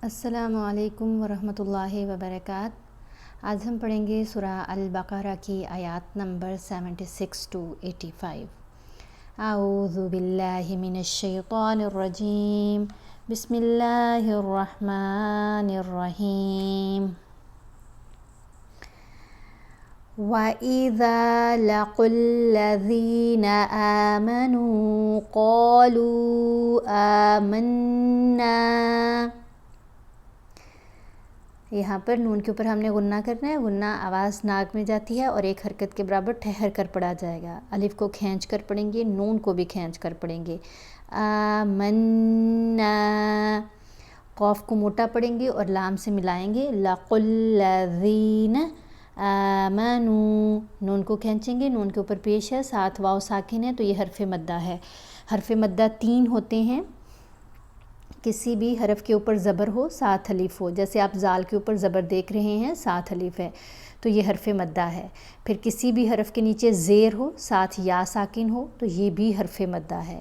السلام علیکم ورحمۃ اللہ وبرکاتہ۔ آج ہم پڑھیں گے سورہ البقرہ کی آیات نمبر 76 to 85۔ اعوذ باللہ من الشیطان الرجیم، بسم اللہ الرحمن الرحیم۔ وَإِذَا لَقُوا الَّذِينَ آمَنُوا قَالُوا آمَنَّا۔ یہاں پر نون کے اوپر ہم نے غنہ کرنا ہے۔ غنہ آواز ناک میں جاتی ہے اور ایک حرکت کے برابر ٹھہر کر پڑھا جائے گا۔ الف کو کھینچ کر پڑھیں گے، نون کو بھی کھینچ کر پڑھیں گے۔ آمنا، قاف کو موٹا پڑھیں گے اور لام سے ملائیں گے۔ لقوا الذین آمنوا، نون کو کھینچیں گے، نون کے اوپر پیش ہے، ساتھ واو ساکن ہے تو یہ حرف مدہ ہے۔ حرف مدہ 3 ہوتے ہیں۔ کسی بھی حرف کے اوپر زبر ہو، 7 الف ہو، جیسے آپ زال کے اوپر زبر دیکھ رہے ہیں 7 الف ہے تو یہ حرف مدہ ہے۔ پھر کسی بھی حرف کے نیچے زیر ہو، ساتھ یا ساکن ہو تو یہ بھی حرف مدہ ہے۔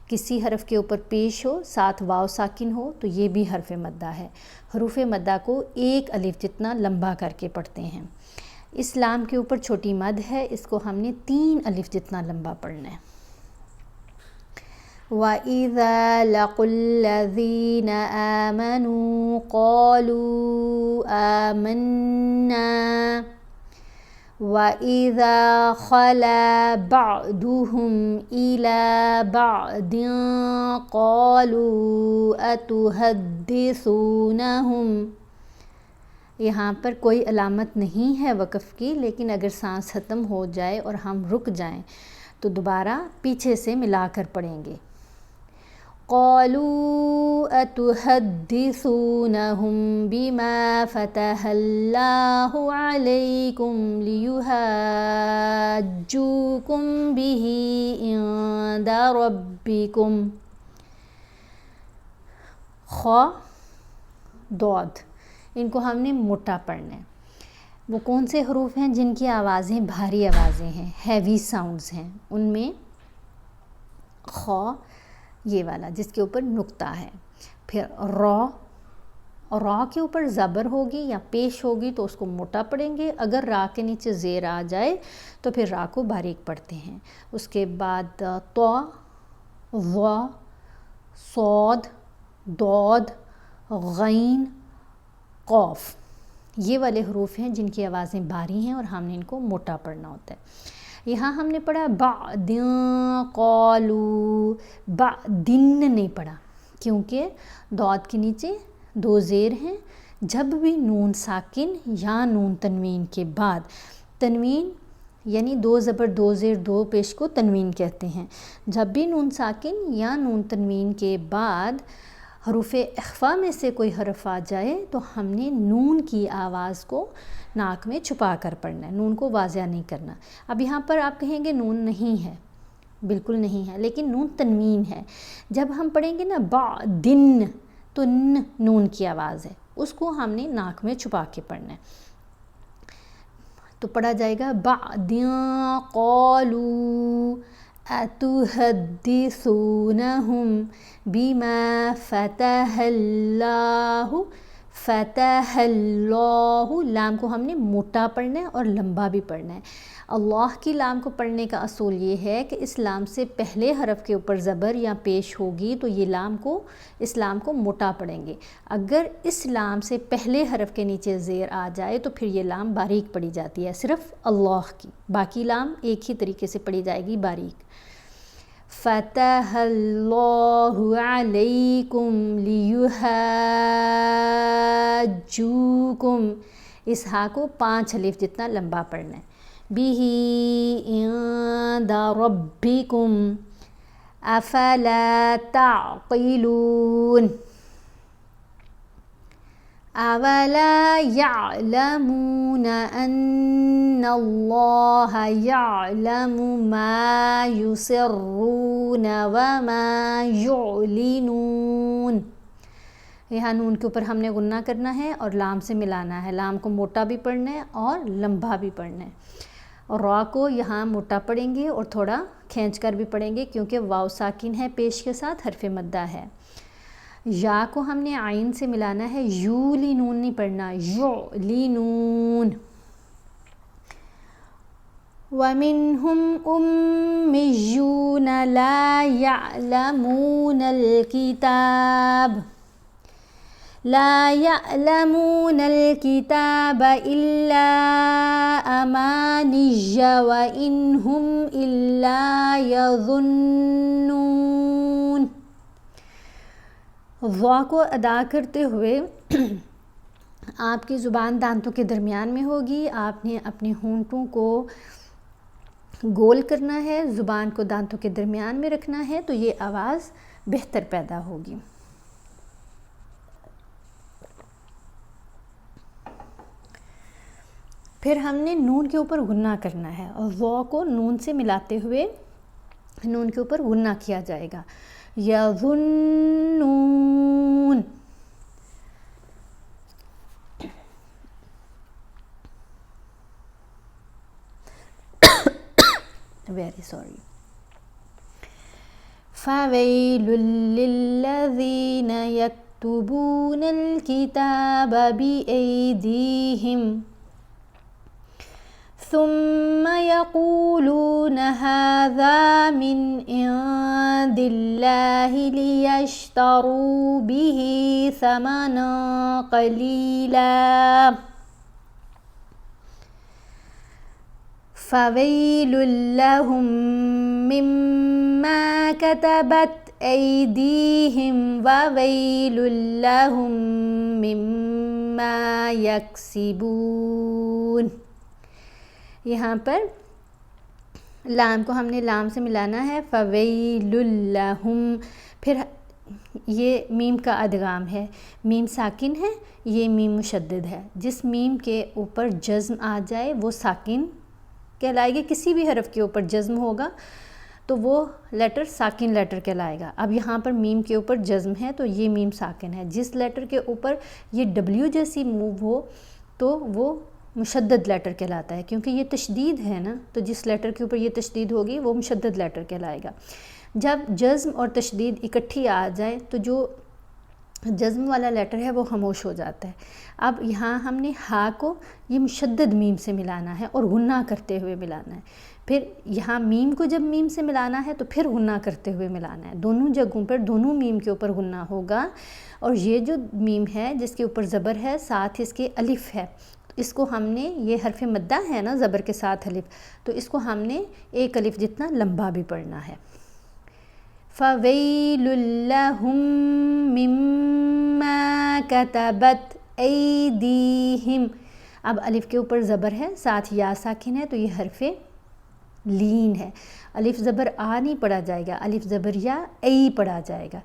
کسی حرف کے اوپر پیش ہو، ساتھ واو ساکن ہو تو یہ بھی حرف مدہ ہے۔ حروف مدہ کو 1 الف جتنا لمبا کر کے پڑھتے ہیں۔ اس لام کے اوپر چھوٹی مد ہے، اس کو ہم نے 3 الف جتنا لمبا پڑھنا ہے۔ وَإِذَا لَقُوا الَّذِينَ آمَنُوا قَالُوا آمَنَّا وَإِذَا خَلَا بَعْضُهُمْ إِلَى بَعْضٍ قَالُوا أَتُحَدِّثُونَهُمْ۔ یہاں پر کوئی علامت نہیں ہے وقف کی، لیکن اگر سانس ختم ہو جائے اور ہم رک جائیں تو دوبارہ پیچھے سے ملا کر پڑھیں گے۔ قَالُوا أَتُحَدِّثُونَهُمْ بِمَا فَتَحَ اللَّهُ عَلَيْكُمْ لِيُحَاجُّوكُمْ بِهِ عِندَ رَبِّكُمْ۔ خا، ضاد، ان کو ہم نے موٹا پڑھنا ہے۔ وہ کون سے حروف ہیں جن کی آوازیں بھاری آوازیں ہیں، ہیوی ساؤنڈز ہیں؟ ان میں خا، یہ والا جس کے اوپر نقطہ ہے۔ پھر را، را کے اوپر زبر ہوگی یا پیش ہوگی تو اس کو موٹا پڑھیں گے۔ اگر را کے نیچے زیر آ جائے تو پھر را کو باریک پڑھتے ہیں۔ اس کے بعد طا، ظا، صاد، ضاد، غین، قاف، یہ والے حروف ہیں جن کی آوازیں بھاری ہیں اور ہم نے ان کو موٹا پڑھنا ہوتا ہے۔ یہاں ہم نے پڑھا بعدٍ قالوا، بعدٍ نہیں پڑھا کیونکہ ضاد کے نیچے 2 زیر ہیں۔ جب بھی نون ساکن یا نون تنوین کے بعد، تنوین یعنی 2 زبر 2 زیر 2 پیش کو تنوین کہتے ہیں، جب بھی نون ساکن یا نون تنوین کے بعد حروف اخفا میں سے کوئی حرف آ جائے تو ہم نے نون کی آواز کو ناک میں چھپا کر پڑھنا ہے، نون کو واضح نہیں کرنا۔ اب یہاں پر آپ کہیں گے نون نہیں ہے، بالکل نہیں ہے، لیکن نون تنوین ہے۔ جب ہم پڑھیں گے نا بعدن تو نون کی آواز ہے، اس کو ہم نے ناک میں چھپا کے پڑھنا ہے۔ تو پڑھا جائے گا بعدٍ قالوا أتحدثونهم بما فتح اللہ، فتح اللہ، لام کو ہم نے موٹا پڑھنا ہے اور لمبا بھی پڑھنا ہے۔ اللہ کی لام کو پڑھنے کا اصول یہ ہے کہ اس لام سے پہلے حرف کے اوپر زبر یا پیش ہوگی تو یہ لام کو، اس لام کو موٹا پڑھیں گے۔ اگر اس لام سے پہلے حرف کے نیچے زیر آ جائے تو پھر یہ لام باریک پڑھی جاتی ہے، صرف اللہ کی، باقی لام ایک ہی طریقے سے پڑھی جائے گی باریک۔ فتح اللہ علیکم لیحاجوکم، اس ہا کو 5 الف جتنا لمبا پڑھنا ہے۔ بہ عند ربکم افلا تعقلون، اولا یعلمون ان اللہ یعلم ما یسرون وما یعلنون۔ یہاں نون کے اوپر ہم نے غنہ کرنا ہے اور لام سے ملانا ہے، لام کو موٹا بھی پڑھنا ہے اور لمبا بھی پڑھنا ہے۔ اور را کو یہاں موٹا پڑھیں گے اور تھوڑا کھینچ کر بھی پڑھیں گے کیونکہ واو ساکن ہے پیش کے ساتھ، حرف مدہ ہے۔ یا کو ہم نے عین سے ملانا ہے، یولینون نہیں پڑھنا، یعلینون. وَمِنْهُمْ أُمِّيُّونَ لَا يَعْلَمُونَ الْكِتَابَ إِلَّا أَمَانِيَّ وَإِنْ هُمْ إِلَّا يَظُنُّونَ. ضا کو ادا کرتے ہوئے آپ کی زبان دانتوں کے درمیان میں ہوگی. آپ نے اپنے ہونٹوں کو گول کرنا ہے، زبان کو دانتوں کے درمیان میں رکھنا ہے، تو یہ آواز بہتر پیدا ہوگی. پھر ہم نے نون کے اوپر غنہ کرنا ہے اور ضا کو نون سے ملاتے ہوئے نون کے اوپر غنہ کیا جائے گا. یظنون. Very sorry. فَوَيْلٌ لِّلَّذِينَ يَكْتُبُونَ الْكِتَابَ بِأَيْدِيهِمْ ثُمَّ يَقُولُونَ هَذَا مِنْ عِنْدِ اللَّهِ لِيَشْتَرُوا بِهِ ثَمَنًا قَلِيلًا. فَوَيْلٌ لَّهُم مِّمَّا كَتَبَتْ أَيْدِيهِمْ وَوَيْلٌ لَّهُم مِّمَّا يَكْسِبُونَ. یہاں پر لام کو ہم نے لام سے ملانا ہے. فَوَيْلٌ لَّهُم. پھر یہ میم کا ادغام ہے، میم ساکن ہے، یہ میم مشدد ہے. جس میم کے اوپر جزم آ جائے وہ ساکن کہلائے گی. کسی بھی حرف کے اوپر جزم ہوگا تو وہ لیٹر ساکن لیٹر کہلائے گا. اب یہاں پر میم کے اوپر جزم ہے تو یہ میم ساکن ہے. جس لیٹر کے اوپر یہ ڈبلیو جیسی موو ہو تو وہ مشدد لیٹر کہلاتا ہے، کیونکہ یہ تشدید ہے نا، تو جس لیٹر کے اوپر یہ تشدید ہوگی وہ مشدد لیٹر کہلائے گا. جب جزم اور تشدید اکٹھی آ جائے تو جو جزم والا لیٹر ہے وہ خاموش ہو جاتا ہے. اب یہاں ہم نے ہا کو یہ مشدد میم سے ملانا ہے اور غنہ کرتے ہوئے ملانا ہے. پھر یہاں میم کو جب میم سے ملانا ہے تو پھر غنہ کرتے ہوئے ملانا ہے. دونوں جگہوں پر دونوں میم کے اوپر غنہ ہوگا. اور یہ جو میم ہے جس کے اوپر زبر ہے ساتھ اس کے الف ہے، اس کو ہم نے، یہ حرف مدہ ہے نا زبر کے ساتھ الف، تو اس کو ہم نے ایک الف جتنا لمبا بھی پڑھنا ہے. فَوَيْلٌ لَّهُم مِّمَّا كَتَبَتْ أَيْدِيهِمْ. اب الف کے اوپر زبر ہے، ساتھ یا ساکن ہے، تو یہ حرف لین ہے. الف زبر آ نہیں پڑھا جائے گا، الف زبر یا ای پڑھا جائے گا.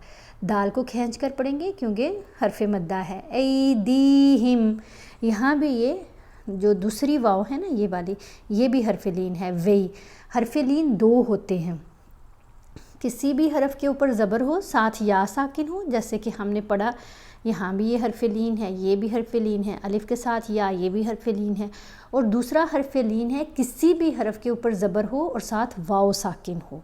دال کو کھینچ کر پڑھیں گے کیونکہ حرف مدہ ہے. ایدیہم. یہاں بھی یہ جو دوسری واو ہے نا یہ والی، یہ بھی حرف لین ہے. وی. حرف لین دو ہوتے ہیں، کسی بھی حرف کے اوپر زبر ہو ساتھ یا ساکن ہو، جیسے کہ ہم نے پڑھا یہاں بھی یہ حرف لین ہے، یہ بھی حرف لین ہے، الف کے ساتھ یا، یہ بھی حرف لین ہے. اور دوسرا حرف لین ہے کسی بھی حرف کے اوپر زبر ہو اور ساتھ واو ساکن ہو.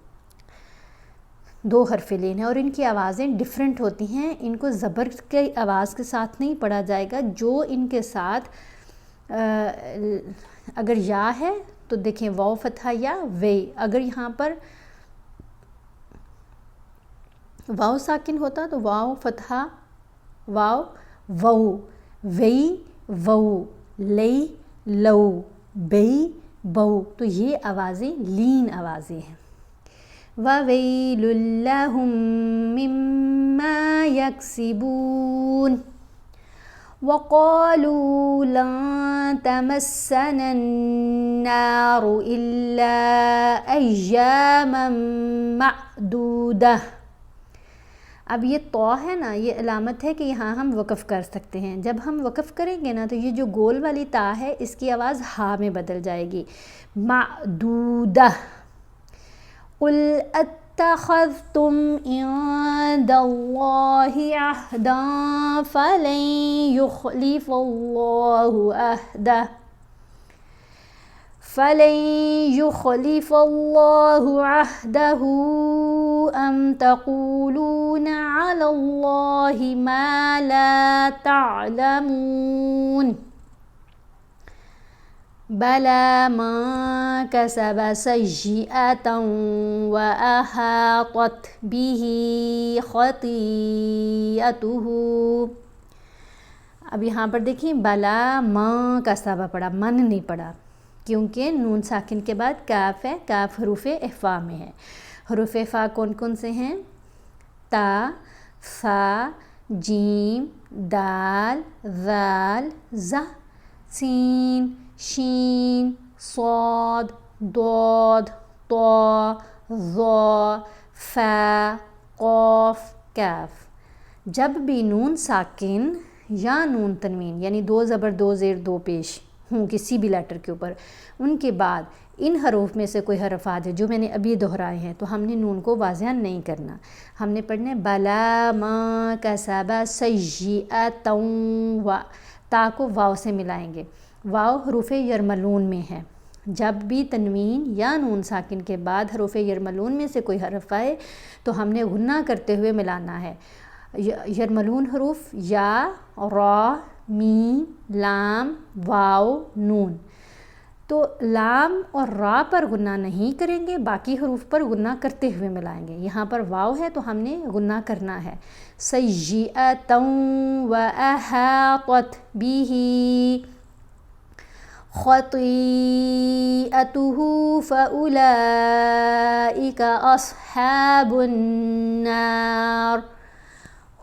دو حرف لین ہیں اور ان کی آوازیں ڈیفرنٹ ہوتی ہیں. ان کو زبر کے آواز کے ساتھ نہیں پڑھا جائے گا. جو ان کے ساتھ اگر یا ہے تو دیکھیں واو فتحہ یا وے. اگر یہاں پر واو ساکن ہوتا تو واو فتحہ واو وو، وئی وو، لئی لو، بئی بو. تو یہ آوازیں لین آوازیں ہیں. وَوَيْلٌ لَّهُم مِّمَّا يَكْسِبُونَ. وَقَالُوا لَن تَمَسَّنَا النَّارُ إِلَّا أَيَّامًا مَّعْدُودَةً. اب یہ تو ہے نا، یہ علامت ہے کہ یہاں ہم وقف کر سکتے ہیں. جب ہم وقف کریں گے نا تو یہ جو گول والی تا ہے اس کی آواز ہا میں بدل جائے گی. معدودہ. قُلْ اتَّخَذْتُمْ عِندَ اللَّهِ عَهْدًا فَلَن يُخْلِفَ اللَّهُ عَهْدَهُ فَلَن يُخْلِفَ اللَّهُ عَهْدَهُ أم تقولون على الله ما لا تعلمون بلى من كسب سيئة وأحاطت به خطيئته. اب یہاں پر دیکھیں بلا ماں کا سبا پڑا، من نہیں پڑا، کیونکہ نون ساکن کے بعد کاف ہے، کاف حروف اخفا میں ہے. حروف اخفا کون کون سے ہیں؟ تا، ثا، جیم، دال، ذال، زا، سین، شین، صاد، ضاد، طا، ظا، فا، قاف، کاف. جب بھی نون ساکن یا نون تنوین یعنی دو زبر دو زیر دو پیش ہوں کسی بھی لیٹر کے اوپر، ان کے بعد ان حروف میں سے کوئی حرف آ جائے جو میں نے ابھی دہرائے ہیں تو ہم نے نون کو واضح نہیں کرنا. ہم نے پڑھنا ہے بلا ما کسب سیئۃ و، تا کو واو سے ملائیں گے. واو حروف یرملون میں ہے. جب بھی تنوین یا نون ساکن کے بعد حروف یرملون میں سے کوئی حرف آئے تو ہم نے غنہ کرتے ہوئے ملانا ہے. یرملون حروف یا، را، میم، لام، واو، نون. تو لام اور را پر غنہ نہیں کریں گے، باقی حروف پر غنہ کرتے ہوئے ملائیں گے. یہاں پر واو ہے تو ہم نے غنہ کرنا ہے. سیئۃ وَأَحَاطَتْ بِهِ خَطِيئَتُهُ فَأُولَئِكَ أَصْحَابُ النَّارِ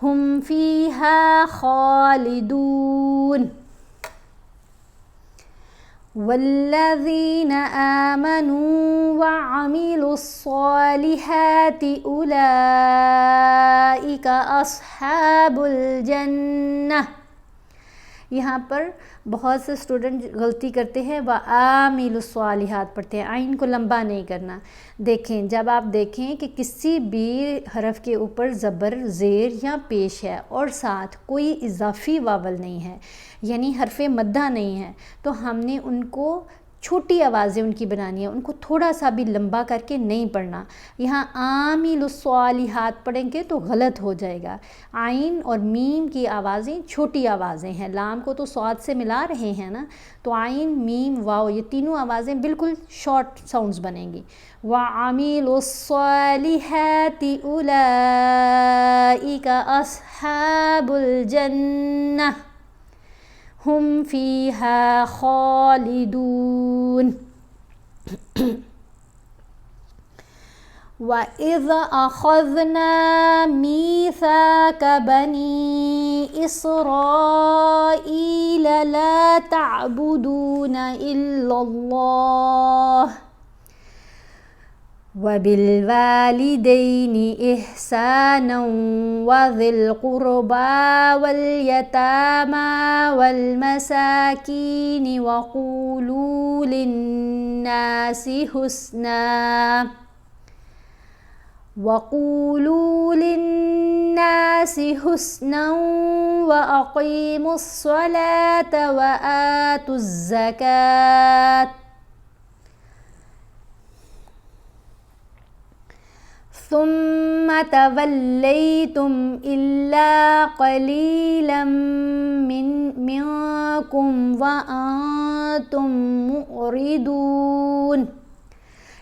هُمْ فِيهَا خَالِدُونَ. والذین آمنوا وعملوا الصالحات اولئک اصحاب الجنہ. یہاں پر بہت سے اسٹوڈنٹ غلطی کرتے ہیں وعاملوا الصالحات پڑھتے ہیں، آئین کو لمبا نہیں کرنا. دیکھیں جب آپ دیکھیں کہ کسی بھی حرف کے اوپر زبر زیر یا پیش ہے اور ساتھ کوئی اضافی واول نہیں ہے یعنی حرف مدہ نہیں ہے تو ہم نے ان کو چھوٹی آوازیں ان کی بنانی ہے، ان کو تھوڑا سا بھی لمبا کر کے نہیں پڑھنا. یہاں عامل الصالحات پڑھیں گے تو غلط ہو جائے گا. عین اور میم کی آوازیں چھوٹی آوازیں ہیں، لام کو تو صاد سے ملا رہے ہیں نا، تو عین، میم، واو یہ تینوں آوازیں بالکل شارٹ ساؤنڈز بنیں گی. وَعَمِلُوا الصَّالِحَاتِ أُولَئِكَ أَصْحَابُ الْجَنَّةِ ہم فیہا خالدون. وَإِذْ أَخَذْنَا مِيثَاقَ بَنِي إِسْرَائِيلَ لَا تَعْبُدُونَ إِلَّا اللَّهَ وَبِالْوَالِدَيْنِ إِحْسَانًا وَذِي الْقُرْبَى وَالْيَتَامَى وَالْمَسَاكِينِ وَقُولُوا لِلنَّاسِ حُسْنًا وَأَقِيمُوا الصَّلَاةَ وَآتُوا الزَّكَاةَ ثم توليتم إلا قليلا منكم وأنتم معرضون.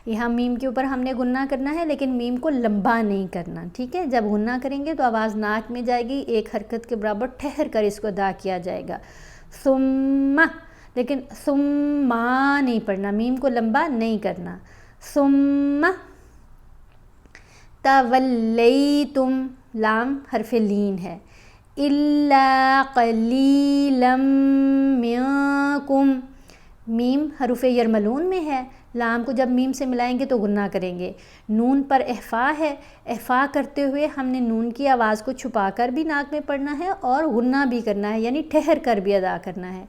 یہاں میم کے اوپر ہم نے غنہ کرنا ہے لیکن میم کو لمبا نہیں کرنا، ٹھیک ہے. جب غنہ کریں گے تو آواز ناک میں جائے گی، ایک حرکت کے برابر ٹھہر کر اس کو ادا کیا جائے گا. ثم، لیکن ثم نہیں پڑھنا، میم کو لمبا نہیں کرنا. ثم تولیتم، لام حرف لین ہے. الا قلیلا منکم، میم حروف یرملون میں ہے، لام کو جب میم سے ملائیں گے تو غنہ کریں گے. نون پر اخفا ہے، اخفا کرتے ہوئے ہم نے نون کی آواز کو چھپا کر بھی ناک میں پڑھنا ہے اور غنہ بھی کرنا ہے یعنی ٹھہر کر بھی ادا کرنا ہے.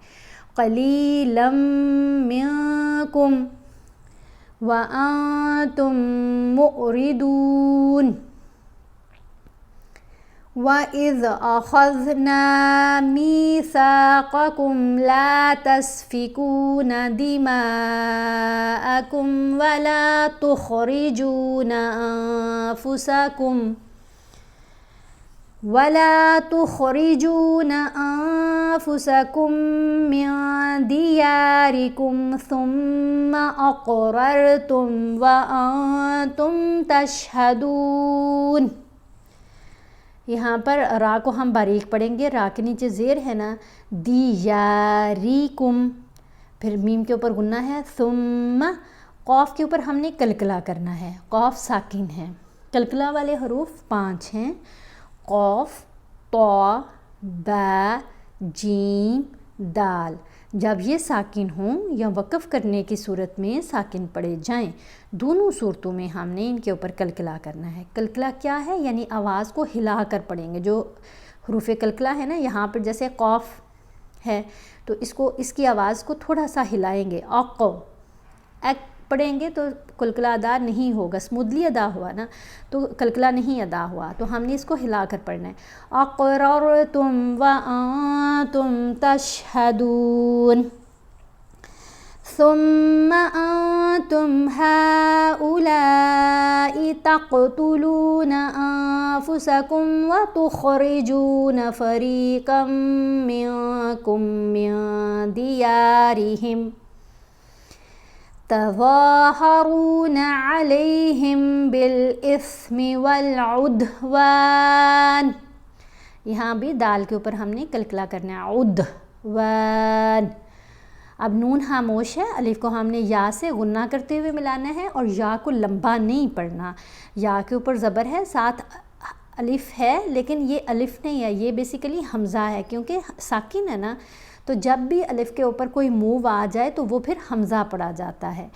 قلیلا منکم وَأَنْتُمْ مُعْرِضُونَ. وَإِذْ أَخَذْنَا مِيثَاقَكُمْ لَا تَسْفِكُونَ دِمَاءَكُمْ وَلَا تُخْرِجُونَ أَنفُسَكُم مِّن دِيَارِكُمْ ثُمَّ أَقْرَرْتُمْ وَأَنتُمْ تَشْهَدُونَ۔ یہاں پر را کو ہم باریک پڑھیں گے، را کے نیچے زیر ہے نا، دیاریکم، پھر میم کے اوپر غنہ ہے، ثم قاف کے اوپر ہم نے کلکلا کرنا ہے، قاف ساکن ہے، کلکلا والے حروف 5 ہیں، قاف، طا، با، جیم، دال۔ جب یہ ساکن ہوں یا وقف کرنے کی صورت میں ساکن پڑے جائیں، دونوں صورتوں میں ہم نے ان کے اوپر کلکلا کرنا ہے۔ کلکلا کیا ہے؟ یعنی آواز کو ہلا کر پڑھیں گے۔ جو حروف کلکلا ہے نا، یہاں پر جیسے قاف ہے تو اس کی آواز کو تھوڑا سا ہلائیں گے، اق ایک پڑھیں گے تو کلکلا ادا نہیں ہوگا، اسموتھلی ادا ہوا نا تو کلکلا نہیں ادا ہوا، تو ہم نے اس کو ہلا کر پڑھنا ہے۔ اقررتم وانتم تشہدون ثم انتم هؤلاء تقتلون انفسكم وتخرجون فريقا منكم من ديارهم تظاہرون علیہم بالإثم والعدوان۔ یہاں بھی دال کے اوپر ہم نے کلکلا کرنا ہے، عدوان۔ اب نون خاموش ہے، الف کو ہم نے یا سے غنہ کرتے ہوئے ملانا ہے اور یا کو لمبا نہیں پڑھنا۔ یا کے اوپر زبر ہے، ساتھ الف ہے، لیکن یہ الف نہیں ہے، یہ بیسیکلی حمزہ ہے، کیونکہ ساکن ہے نا، تو جب بھی الف کے اوپر کوئی موو آ جائے تو وہ پھر حمزہ پڑھا جاتا ہے۔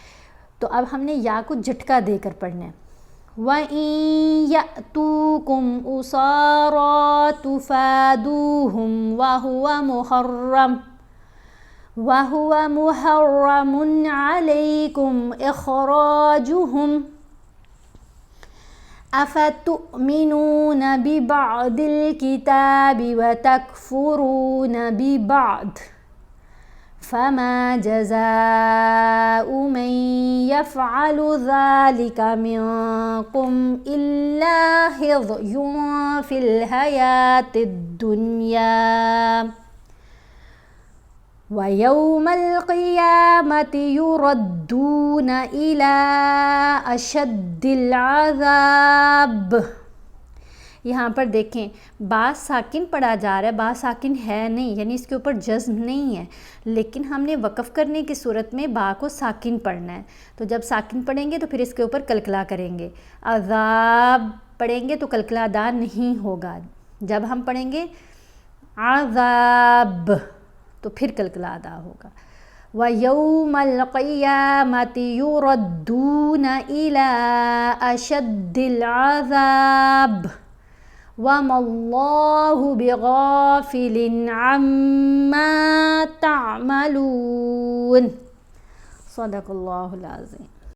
تو اب ہم نے یا کو جھٹکا دے کر پڑھنا ہے۔ وَإِن يَأْتُوكُمْ أُسَارَىٰ تُفَادُوهُمْ وَهُوَ مُحَرَّمٌ عَلَيْكُمْ إِخْرَاجُهُمْ أَفَتُؤْمِنُونَ بِبَعْضِ الْكِتَابِ وَتَكْفُرُونَ بِبَعْضٍ فَمَا جَزَاءُ مَن يَفْعَلُ ذَلِكَ مِنكُمْ إِلَّا خِزْيٌ فِي الْحَيَاةِ الدُّنْيَا وَيَوْمَ الْقِيَامَةِ يُرَدُّونَ إِلَىٰ أَشَدِّ الْعَذَابِ۔ یہاں پر دیکھیں با ساکن پڑھا جا رہا ہے، با ساکن ہے نہیں، یعنی اس کے اوپر جزم نہیں ہے، لیکن ہم نے وقف کرنے کی صورت میں با کو ساکن پڑھنا ہے، تو جب ساکن پڑھیں گے تو پھر اس کے اوپر کلکلا کریں گے۔ عذاب پڑھیں گے تو کلکلا ادا نہیں ہوگا، جب ہم پڑھیں گے عذاب تو پھر کلکلا ادا ہوگا۔ وَيَوْمَ الْقِيَامَةِ يُرَدُّونَ إِلَىٰ أَشَدِّ الْعَذَابِ وَمَا اللَّهُ بِغَافِلٍ عَمَّا تَعْمَلُونَ۔ صدق اللہ العظیم۔